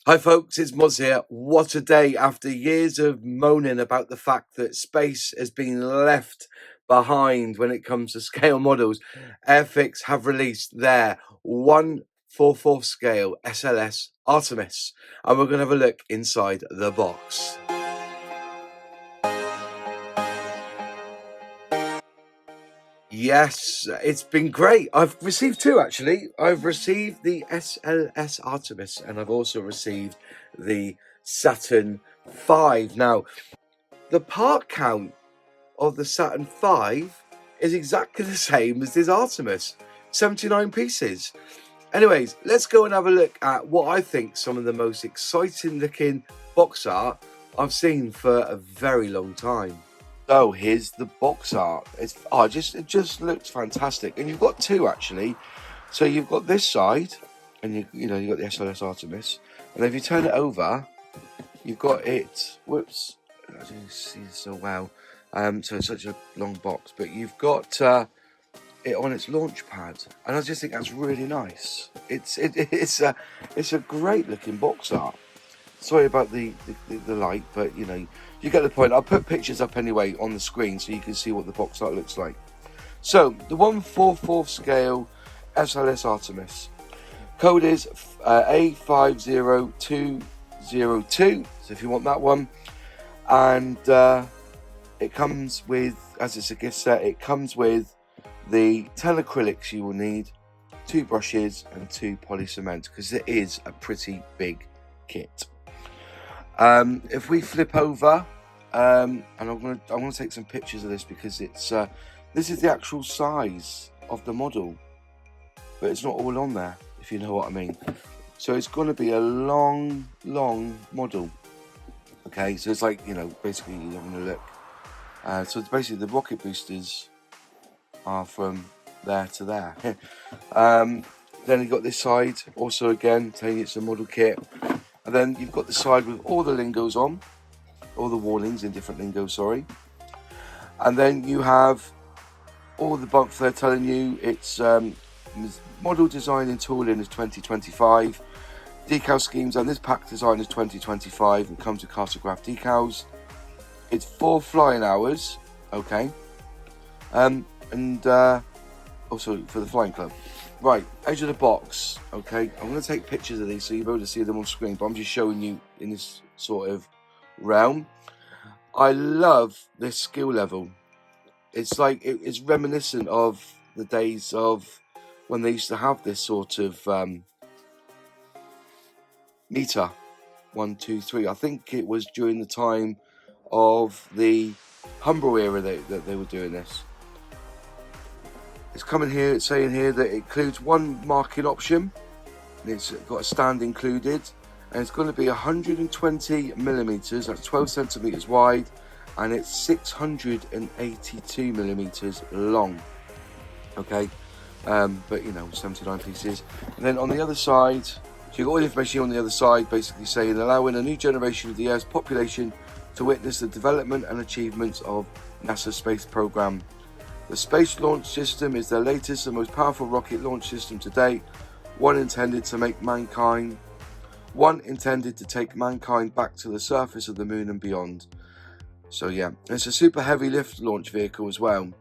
Hi folks, it's Moz here. What a day after years of moaning about the fact that space has been left behind when it comes to scale models. Airfix have released their 1/4 scale SLS Artemis, and we're going to have a look inside the box. Yes, it's been great. I've received two actually. I've received the SLS Artemis and I've also received the Saturn V. Now, the part count of the Saturn V is exactly the same as this Artemis, 79 pieces. Anyways, let's go and have a look at what I think some of the most exciting looking box art I've seen for a very long time. So here's the box art. It just looks fantastic, and you've got two actually. So you've got this side, and you've got the SLS Artemis, and if you turn it over, you've got it. Whoops, I didn't see it so well. So it's such a long box, but you've got it on its launch pad, and I just think that's really nice. It's a great looking box art. Sorry about the light, but you get the point. I'll put pictures up anyway on the screen so you can see what the box art looks like. So the 1/4 scale SLS Artemis code is A50202. So if you want that one, and it comes with, as it's a gift set, it comes with the 10 acrylics you will need, 2 brushes and 2 poly cement, because it is a pretty big kit. If we flip over, and I'm gonna take some pictures of this because this is the actual size of the model, but it's not all on there, if you know what I mean. So it's going to be a long model. Okay, so it's like, basically you're having a look. So it's basically the rocket boosters are from there to there. Then you've got this side, also again telling it's a model kit. And then you've got the side with all the lingos on, all the warnings in different lingos, sorry. And then you have all the bumps they're telling you. It's model design and tooling is 2025. Decal schemes and this pack design is 2025 and comes with cartograph decals. It's 4 flying hours, okay. And also for the flying club. Right, edge of the box, okay. I'm going to take pictures of these so you'll be able to see them on screen, but I'm just showing you in this sort of realm. I love this skill level. It's like, it's reminiscent of the days of when they used to have this sort of meter, 1, 2, 3. I think it was during the time of the Humble era that they were doing this. It's coming here, it's saying here that it includes 1 marking option. It's got a stand included, and it's going to be 120 millimeters, that's 12 centimeters wide, and it's 682 millimeters long. Okay, but 79 pieces. And then on the other side, so you've got all the information on the other side, basically saying allowing a new generation of the Earth's population to witness the development and achievements of NASA's space program. The Space Launch System is the latest and most powerful rocket launch system to date, one intended to take mankind back to the surface of the moon and beyond. So yeah, it's a super heavy lift launch vehicle as well.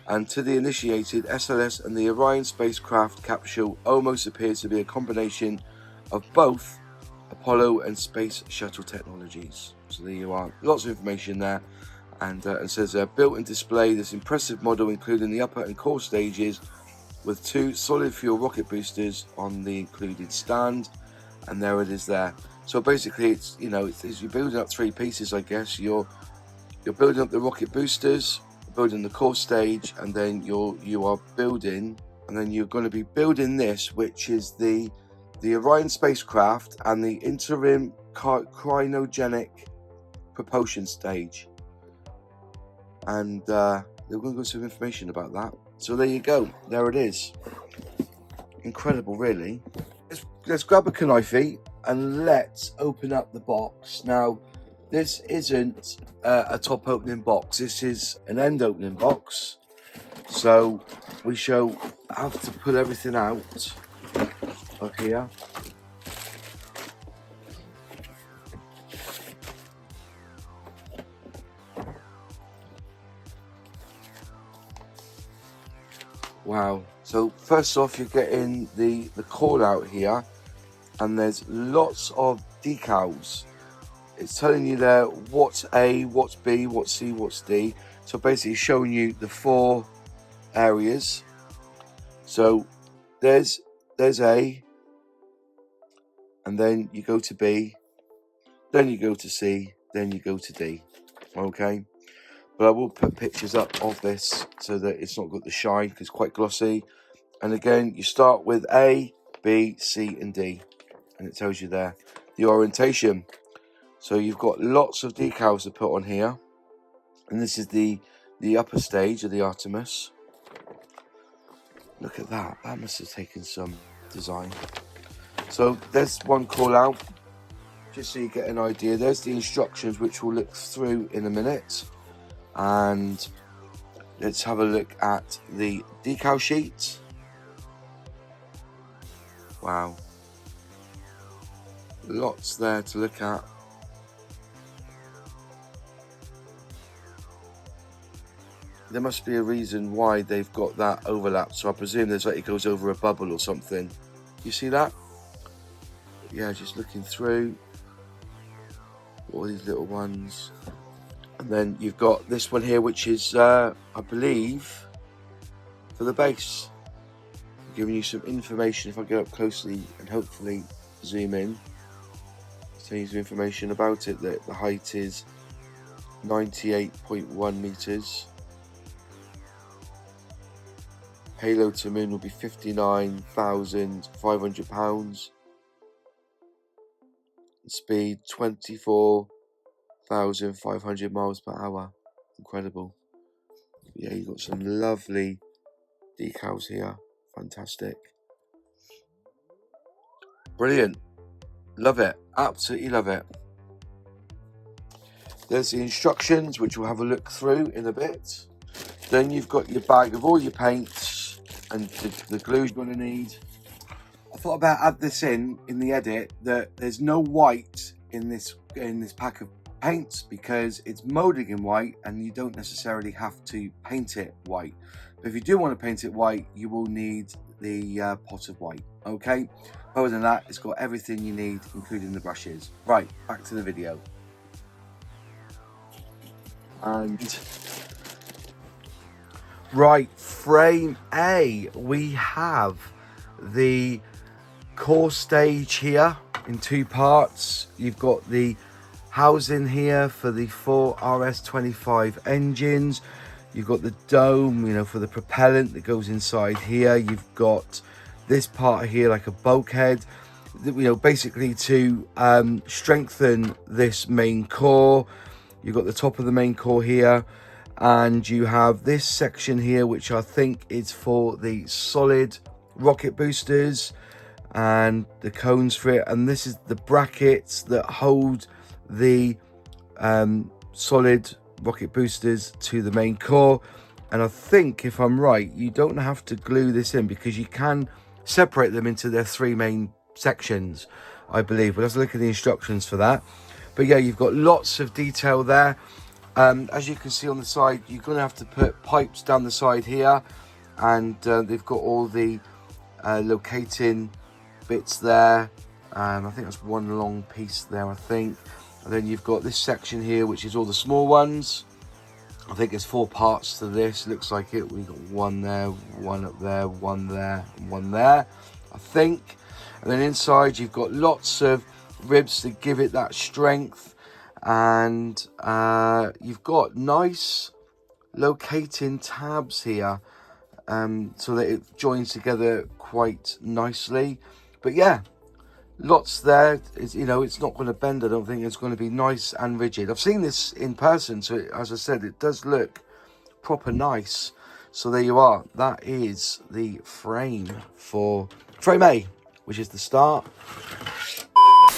And to the initiated, SLS and the Orion spacecraft capsule almost appears to be a combination of both Apollo and space shuttle technologies. So there you are, lots of information there. And it says built and display this impressive model, including the upper and core stages, with 2 solid fuel rocket boosters on the included stand. And there it is there. So basically, it's you're building up 3 pieces, I guess. You're building up the rocket boosters, building the core stage, and then you are building, and then you're going to be building this, which is the Orion spacecraft and the interim cryogenic propulsion stage. And they're going to give some information about that. So there you go. There it is. Incredible, really. Let's grab a knife and let's open up the box. Now, this isn't a top opening box. This is an end opening box. So we have to pull everything out of here. Wow. So first off, you're getting the call out here, and there's lots of decals. It's telling you there what's A, what's B, what's C, what's D. So basically showing you the 4 areas. So there's A, and then you go to B, then you go to C, then you go to D. Okay. But I will put pictures up of this so that it's not got the shine, because it's quite glossy. And again, you start with A, B, C, and D. And it tells you there the orientation. So you've got lots of decals to put on here. And this is the upper stage of the Artemis. Look at that. That must have taken some design. So there's one call out, just so you get an idea. There's the instructions, which we'll look through in a minute. And let's have a look at the decal sheet. Wow. Lots there to look at. There must be a reason why they've got that overlap. So I presume there's like it goes over a bubble or something. You see that? Yeah, just looking through all these little ones. And then you've got this one here, which is, I believe, for the base. I'm giving you some information if I get up closely and hopefully zoom in. Tell you some information about it, that the height is 98.1 meters. Payload to moon will be 59,500 pounds. Speed 24,500 miles per hour. Incredible. Yeah, you've got some lovely decals here. Fantastic. Brilliant. Love it. Absolutely love it. There's the instructions, which we'll have a look through in a bit. Then you've got your bag of all your paints and the glues you're going to need. I thought about add this in the edit, that there's no white in this pack of paints because it's molding in white and you don't necessarily have to paint it white. But if you do want to paint it white, you will need the pot of white. Okay. Other than that, it's got everything you need, including the brushes. Right, back to the video. And right, frame A, we have the core stage here in 2 parts. You've got the housing here for the 4 RS-25 engines. You've got the dome, you know, for the propellant that goes inside here. You've got this part here like a bulkhead, you know, basically to strengthen this main core. You've got the top of the main core here, and you have this section here, which I think is for the solid rocket boosters and the cones for it. And this is the brackets that hold the solid rocket boosters to the main core. And I think, if I'm right, you don't have to glue this in because you can separate them into their 3 main sections, I believe. We'll have to look at the instructions for that. But yeah, you've got lots of detail there. As you can see on the side, you're going to have to put pipes down the side here, and they've got all the locating bits there. I think that's one long piece there, I think. And then you've got this section here, which is all the small ones. I think there's 4 parts to this. Looks like it. We've got one there, one up there, one there, and one there, I think. And then inside, you've got lots of ribs to give it that strength. And you've got nice locating tabs here, so that it joins together quite nicely. But yeah, lots there. It's, you know, it's not going to bend. I don't think it's going to be nice and rigid. I've seen this in person, so as I said, it does look proper nice. So there you are. That is the frame for frame A, which is the start.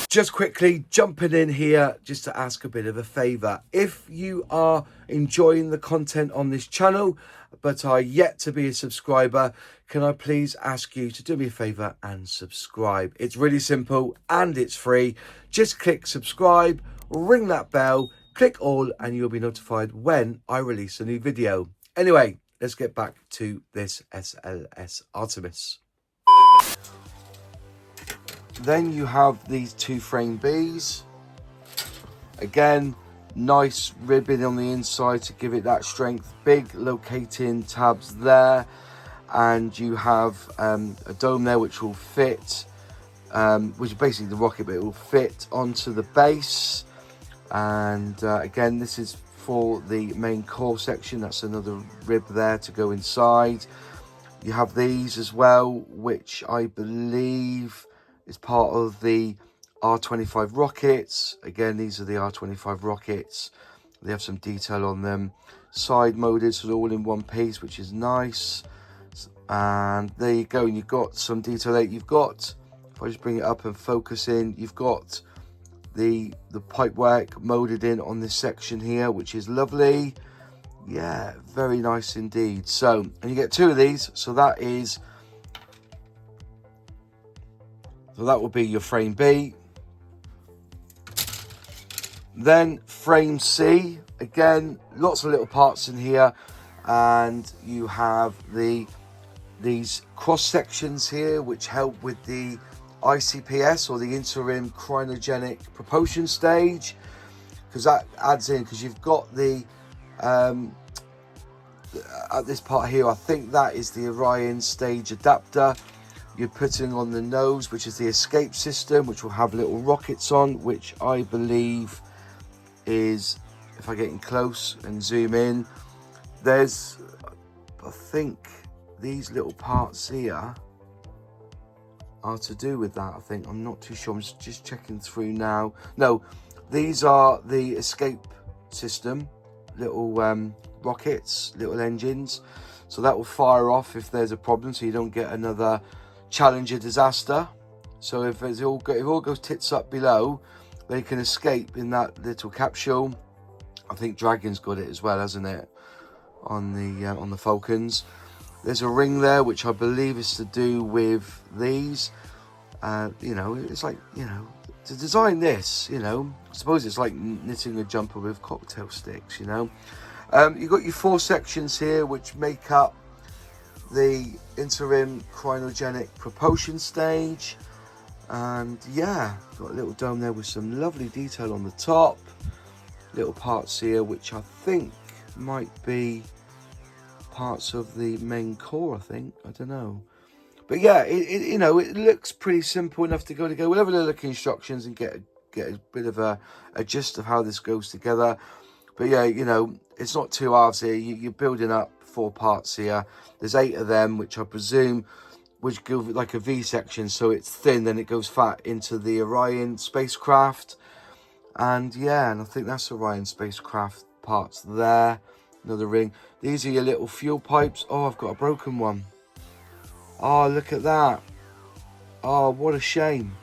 Just quickly jumping in here just to ask a bit of a favour. If you are enjoying the content on this channel but are yet to be a subscriber, can I please ask you to do me a favour and subscribe? It's really simple and it's free. Just click subscribe, ring that bell, click all, and you'll be notified when I release a new video. Anyway, let's get back to this SLS Artemis. Then you have these two frame Bs. Again, nice ribbing on the inside to give it that strength. Big locating tabs there. And you have a dome there which will fit, which is basically the rocket, but it will fit onto the base. And again, this is for the main core section. That's another rib there to go inside. You have these as well, which I believe is part of the R25 rockets. Again, these are the R25 rockets. They have some detail on them. Side molded, so they're all in one piece, which is nice. And there you go. And you've got some detail there. You've got, if I just bring it up and focus in, you've got the pipework molded in on this section here, which is lovely. Yeah, very nice indeed. So, and you get two of these, so that will be your frame B. Then frame C, again, lots of little parts in here, and you have these cross sections here which help with the ICPS, or the interim cryogenic propulsion stage, because that adds in, because you've got the at this part here, I think that is the Orion stage adapter you're putting on the nose, which is the escape system, which will have little rockets on, which I believe is, if I get in close and zoom in, there's, I think these little parts here are to do with that. I think, I'm not too sure, I'm just checking through now. No, these are the escape system, little rockets, little engines, so that will fire off if there's a problem, so you don't get another Challenger disaster. So if it all goes tits up below, they can escape in that little capsule. I think Dragon's got it as well, hasn't it, on the Falcons. There's a ring there which I believe is to do with these. You know, it's like, you know, to design this, you know, I suppose it's like knitting a jumper with cocktail sticks, you know. You've got your four sections here which make up the interim cryogenic propulsion stage. And yeah, got a little dome there with some lovely detail on the top. Little parts here which I think might be parts of the main core, I think. I don't know. But yeah, you know, it looks pretty simple enough to go. We'll have a look at instructions and get a bit of a gist of how this goes together. But yeah, you know, it's not two halves here. You're building up 4 parts here. There's 8 of them, which I presume which give like a V section, so it's thin, then it goes fat into the Orion spacecraft. And yeah, and I think that's Orion spacecraft parts there. Another ring. These are your little fuel pipes. Oh, I've got a broken one. Oh, look at that. Oh, what a shame.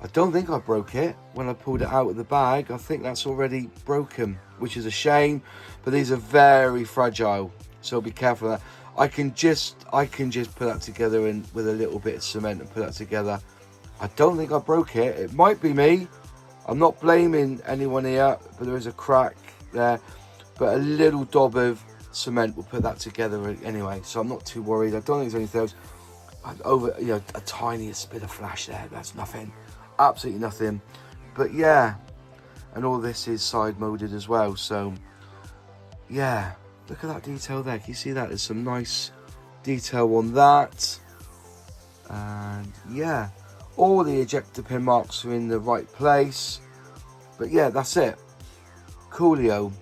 I don't think I broke it when I pulled it out of the bag. I think that's already broken, which is a shame. But these are very fragile, so be careful of that. I can just put that together and with a little bit of cement and put that together. I don't think I broke it. It might be me. I'm not blaming anyone here, but there is a crack there. But a little dob of cement will put that together anyway, so I'm not too worried. I don't think there's anything else. Over, you know, a tiniest bit of flash there. That's nothing. Absolutely nothing. But yeah, and all this is side molded as well. So yeah, look at that detail there. Can you see that? There's some nice detail on that. And yeah, all the ejector pin marks are in the right place. But yeah, that's it. Coolio.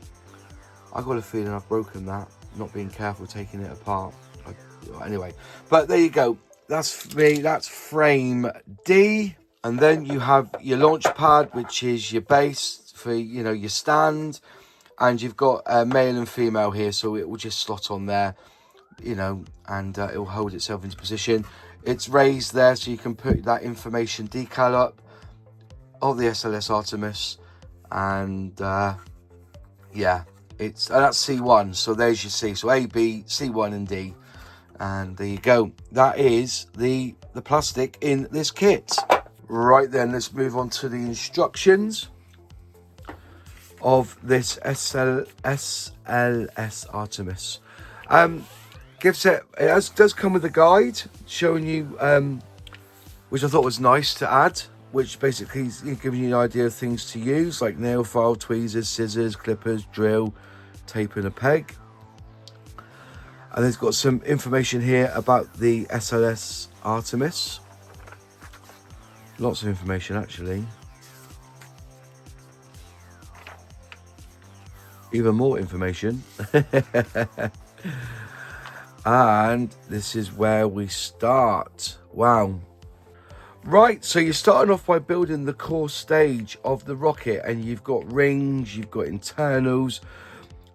I got a feeling I've broken that, not being careful taking it apart. Anyway, but there you go. That's me. That's frame D. And then you have your launch pad, which is your base for, you know, your stand. And you've got male and female here, so it will just slot on there, you know, and it will hold itself into position. It's raised there, so you can put that information decal up of the SLS Artemis. And yeah, that's C1. So there's your C. So A, B, C1 and D. And there you go. That is the plastic in this kit. Right then, let's move on to the instructions of this SLS Artemis. Gift set, does come with a guide showing you, which I thought was nice to add, which basically is giving you an idea of things to use, like nail file, tweezers, scissors, clippers, drill, tape and a peg. And it's got some information here about the SLS Artemis. Lots of information, actually. Even more information. And this is where we start. Wow. Right, so you're starting off by building the core stage of the rocket, and you've got rings, you've got internals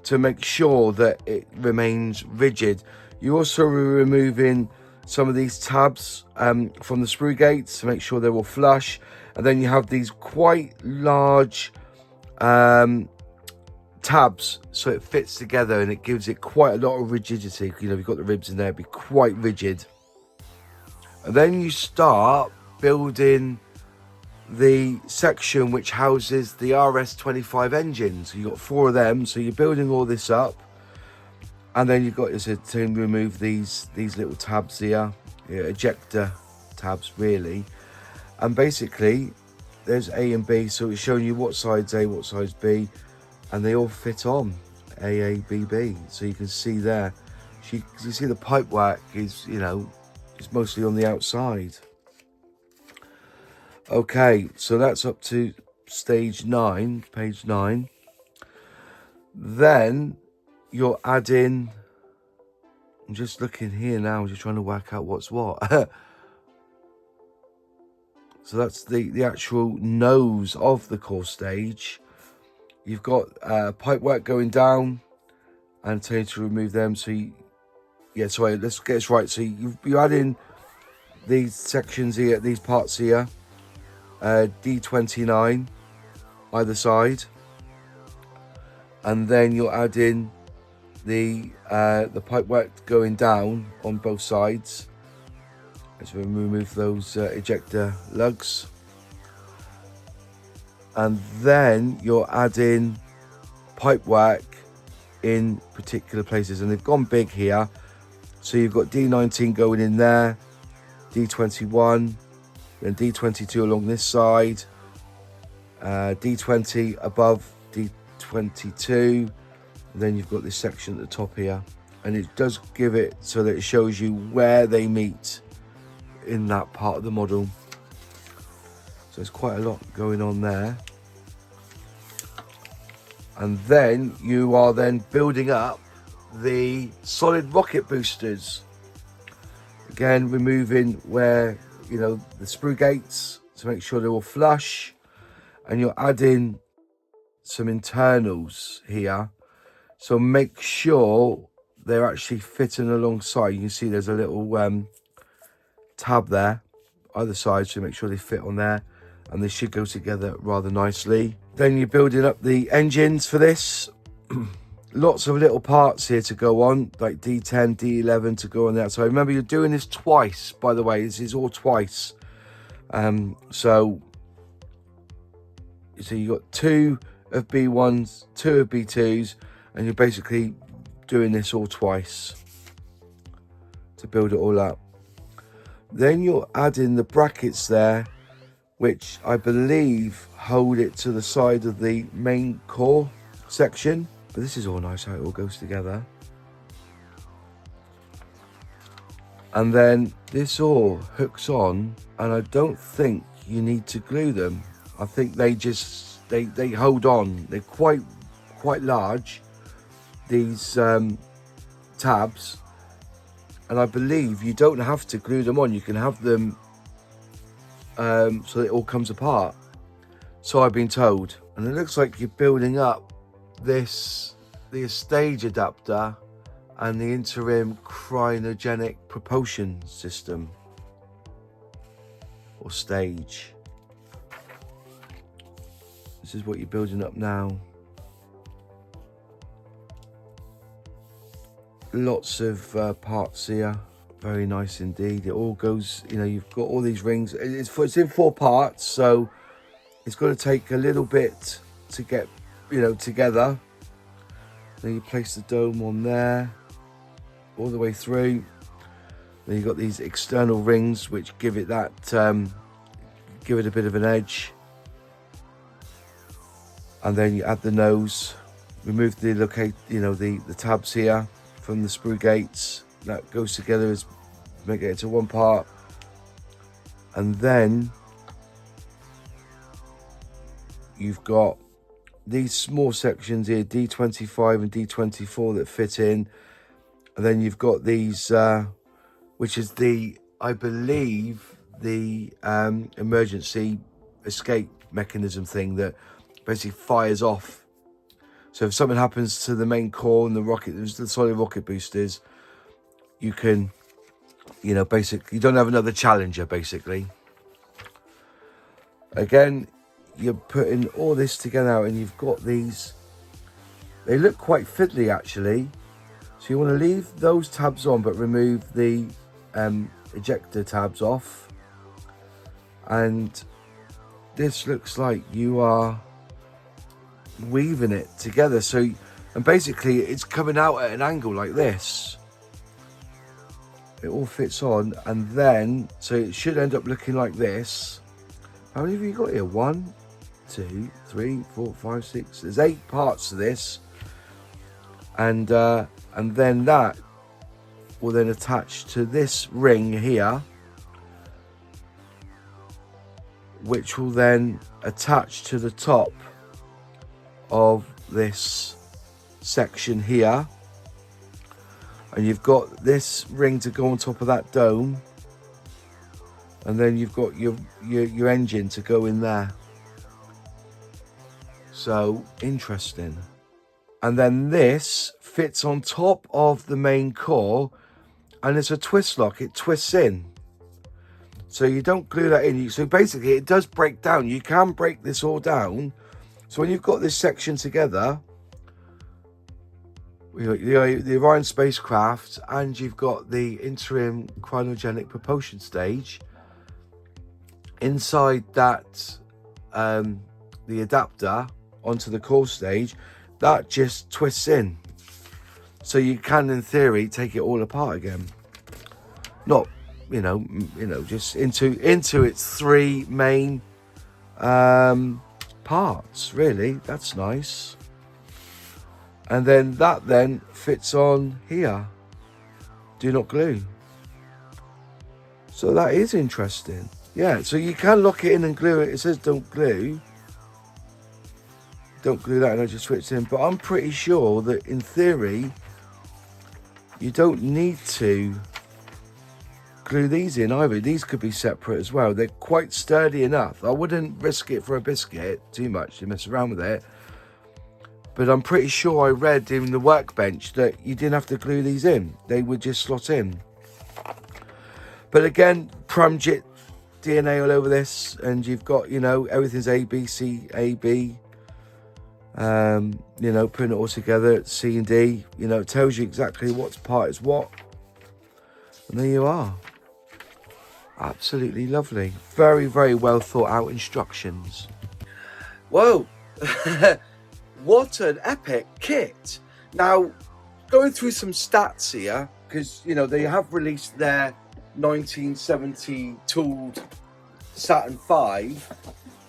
to make sure that it remains rigid. You're also removing some of these tabs from the sprue gates to make sure they're all flush. And then you have these quite large tabs, so it fits together and it gives it quite a lot of rigidity. You know, you've got the ribs in there, it'd be quite rigid. And then you start building the section which houses the RS-25 engines. You've got 4 of them, so you're building all this up. And then you've got to remove these little tabs here, ejector tabs really. And basically there's A and B, so it's showing you what side's A, what side's B, and they all fit on A, B, B. So you can see there, you see the pipe work is, you know, it's mostly on the outside. Okay, so that's up to stage 9, page 9. Then you're adding, I'm just looking here now, I'm just trying to work out what's what. So that's the actual nose of the core stage. You've got pipe work going down and telling you to remove them. So sorry, let's get this right. So you're adding these sections here, these parts here, D29 either side, and then you're adding the pipe work going down on both sides. Let's remove those ejector lugs. And then you're adding pipe work in particular places, and they've gone big here. So you've got D19 going in there, D21, then D22 along this side, D20 above D22, and then you've got this section at the top here, and it does give it so that it shows you where they meet in that part of the model. So there's quite a lot going on there. And then you are then building up the solid rocket boosters. Again, removing where, you know, the sprue gates to make sure they're all flush. And you're adding some internals here. So make sure they're actually fitting alongside. You can see there's a little tab there either side, so make sure they fit on there, and they should go together rather nicely. Then you're building up the engines for this. Lots of little parts here to go on, like D10, D11 to go on the outside. Remember, you're doing this twice, by the way. This is all twice. So you got 2 of B1s, 2 of B2s, and you're basically doing this all twice to build it all up. Then you're adding the brackets there, which I believe hold it to the side of the main core section. But this is all nice how it all goes together. And then this all hooks on, and I don't think you need to glue them. I think they just, they hold on. They're quite large, these tabs. And I believe you don't have to glue them on. You can have them so it all comes apart. So I've been told. And it looks like you're building up the stage adapter and the interim cryogenic propulsion system or stage. This is what you're building up now. Lots of parts here, very nice indeed. It all goes, you know, you've got all these rings. It's in 4 parts, so it's going to take a little bit to get, you know, together. Then you place the dome on there, all the way through. Then you've got these external rings which give it that, give it a bit of an edge. And then you add the nose, remove the the tabs here from the sprue gates. That goes together as make it into one part. And then you've got these small sections here, D25 and D24, that fit in. And then you've got these, which is I believe, the emergency escape mechanism thing that basically fires off. So if something happens to the main core and the solid rocket boosters, you can, basically, you don't have another challenger, basically. Again, you're putting all this together and you've got these, they look quite fiddly actually. So you want to leave those tabs on, but remove the ejector tabs off. And this looks like you are weaving it together. And basically it's coming out at an angle like this. It all fits on, and then, so it should end up looking like this. How many have you got here? 1, 2, 3, 4, 5, 6. There's 8 parts to this. And then that will then attach to this ring here, which will then attach to the top of this section here. And you've got this ring to go on top of that dome, and then you've got your engine to go in there. So interesting. And then this fits on top of the main core, and it's a twist lock. It twists in, so you don't glue that in. So basically it does break down. You can break this all down. So when you've got this section together, we've got the Orion spacecraft, and you've got the interim cryogenic propulsion stage. Inside that, the adapter onto the core stage, that just twists in. So you can, in theory, take it all apart again. Not, just into its 3 main parts, really. That's nice. And then that then fits on here. Do not glue. So that is interesting. Yeah, so you can lock it in and glue it. It says don't glue. Don't glue that, and I just switched in. But I'm pretty sure that in theory, you don't need to glue these in either. These could be separate as well. They're quite sturdy enough. I wouldn't risk it for a biscuit too much to mess around with it. But I'm pretty sure I read in the workbench that you didn't have to glue these in. They would just slot in. But again, Paramjit DNA all over this, and you've got, everything's A, B, C, A, B. Putting it all together, C and D, it tells you exactly what part is what. And there you are. Absolutely lovely. Very, very well thought out instructions. Whoa. What an epic kit. Now, going through some stats here, because, they have released their 1970 tooled Saturn V.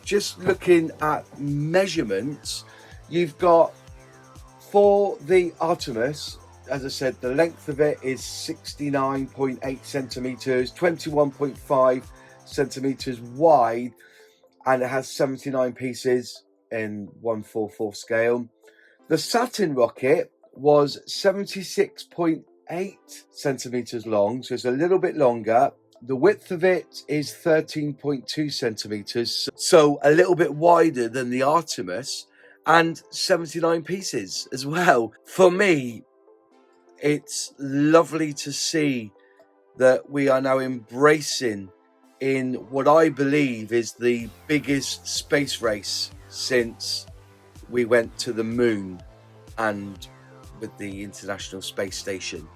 Just looking at measurements, you've got, for the Artemis, as I said, the length of it is 69.8 centimeters, 21.5 centimeters wide, and it has 79 pieces in 1/4 scale. The Saturn rocket was 76.8 centimeters long, so it's a little bit longer. The width of it is 13.2 centimeters, so a little bit wider than the Artemis, and 79 pieces as well. For me, it's lovely to see that we are now embracing in what I believe is the biggest space race since we went to the moon and with the International Space Station.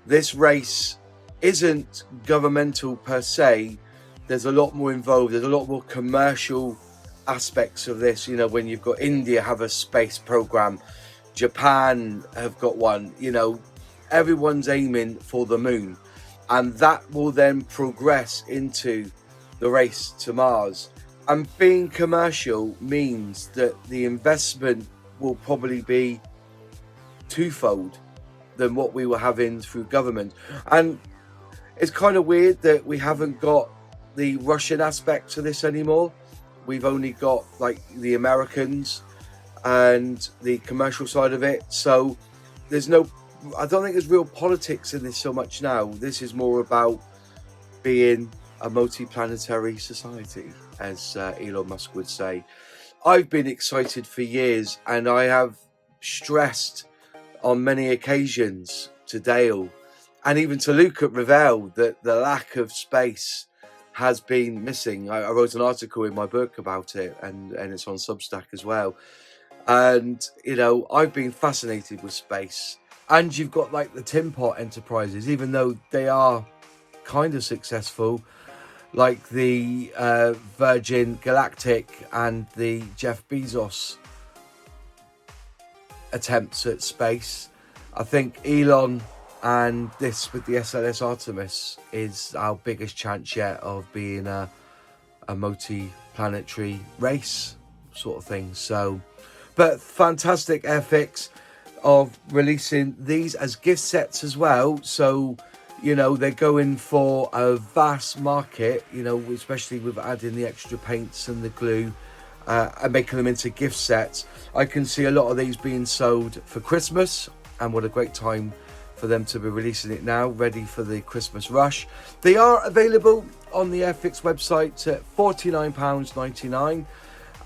This race isn't governmental per se. There's a lot more involved. There's a lot more commercial aspects of this. When you've got India have a space program, Japan have got one, everyone's aiming for the moon, and that will then progress into the race to Mars. And being commercial means that the investment will probably be twofold than what we were having through government. And it's kind of weird that we haven't got the Russian aspect to this anymore. We've only got like the Americans and the commercial side of it. So there's no, I don't think there's real politics in this so much now. This is more about being a multi-planetary society, as Elon Musk would say. I've been excited for years, and I have stressed on many occasions to Dale and even to Luke at Revell that the lack of space has been missing. I wrote an article in my book about it, and it's on Substack as well. And, you know, I've been fascinated with space. And you've got like the Tin Pot enterprises, even though they are kind of successful, like the Virgin Galactic and the Jeff Bezos attempts at space. I think Elon and this with the SLS Artemis is our biggest chance yet of being a multi-planetary race sort of thing. So, but fantastic Airfix of releasing these as gift sets as well. So, you know, they're going for a vast market, you know, especially with adding the extra paints and the glue and making them into gift sets. I can see a lot of these being sold for Christmas, and what a great time for them to be releasing it now, ready for the Christmas rush. They are available on the Airfix website at £49.99.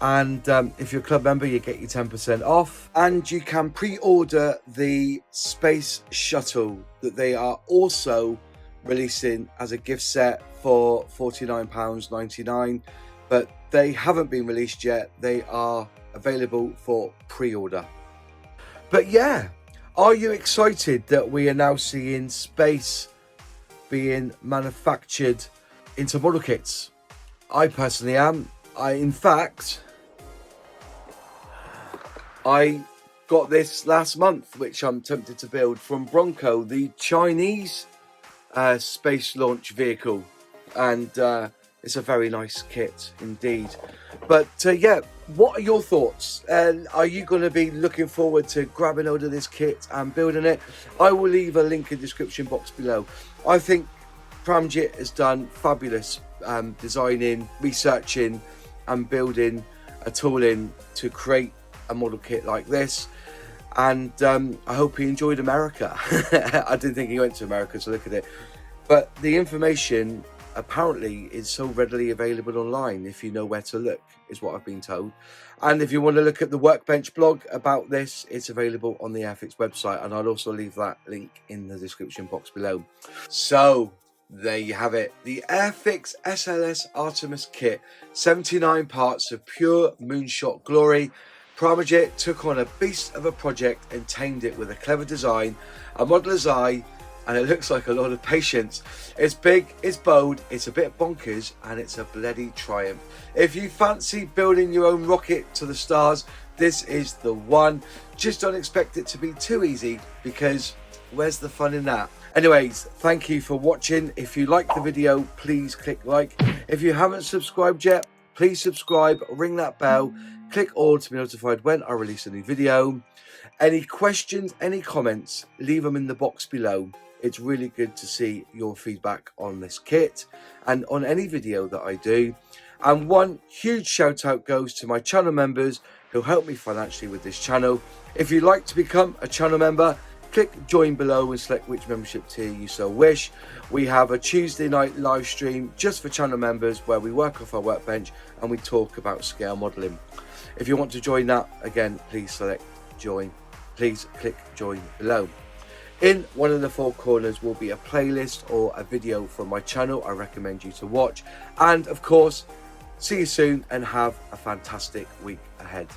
And if you're a club member, you get your 10% off. And you can pre-order the Space Shuttle that they are also releasing as a gift set for £49.99. But they haven't been released yet. They are available for pre-order. But yeah, are you excited that we are now seeing space being manufactured into model kits? I personally am. In fact, I got this last month, which I'm tempted to build, from Bronco, the Chinese space launch vehicle. And it's a very nice kit indeed. But yeah, what are your thoughts? Are you going to be looking forward to grabbing hold of this kit and building it? I will leave a link in the description box below. I think Paramjit has done fabulous designing, researching and building a tooling to create a model kit like this. And I hope he enjoyed America. I didn't think he went to America to look at it. But the information apparently is so readily available online if you know where to look, is what I've been told. And if you want to look at the Workbench blog about this, it's available on the Airfix website, and I'll also leave that link in the description box below. So there you have it, the Airfix SLS Artemis kit, 79 parts of pure moonshot glory. Paramjit took on a beast of a project and tamed it with a clever design, a modeller's eye, and it looks like a lot of patience. It's big, it's bold, it's a bit bonkers, and it's a bloody triumph. If you fancy building your own rocket to the stars, this is the one. Just don't expect it to be too easy, because where's the fun in that? Anyways, thank you for watching. If you liked the video, please click like. If you haven't subscribed yet, please subscribe, ring that bell, click all to be notified when I release a new video. Any questions, any comments, leave them in the box below. It's really good to see your feedback on this kit and on any video that I do. And one huge shout out goes to my channel members who help me financially with this channel. If you'd like to become a channel member, click join below and select which membership tier you so wish. We have a Tuesday night live stream just for channel members where we work off our workbench and we talk about scale modeling. If you want to join that, again, please select join. Please click join below. In one of the four corners will be a playlist or a video from my channel I recommend you to watch. And of course, see you soon and have a fantastic week ahead.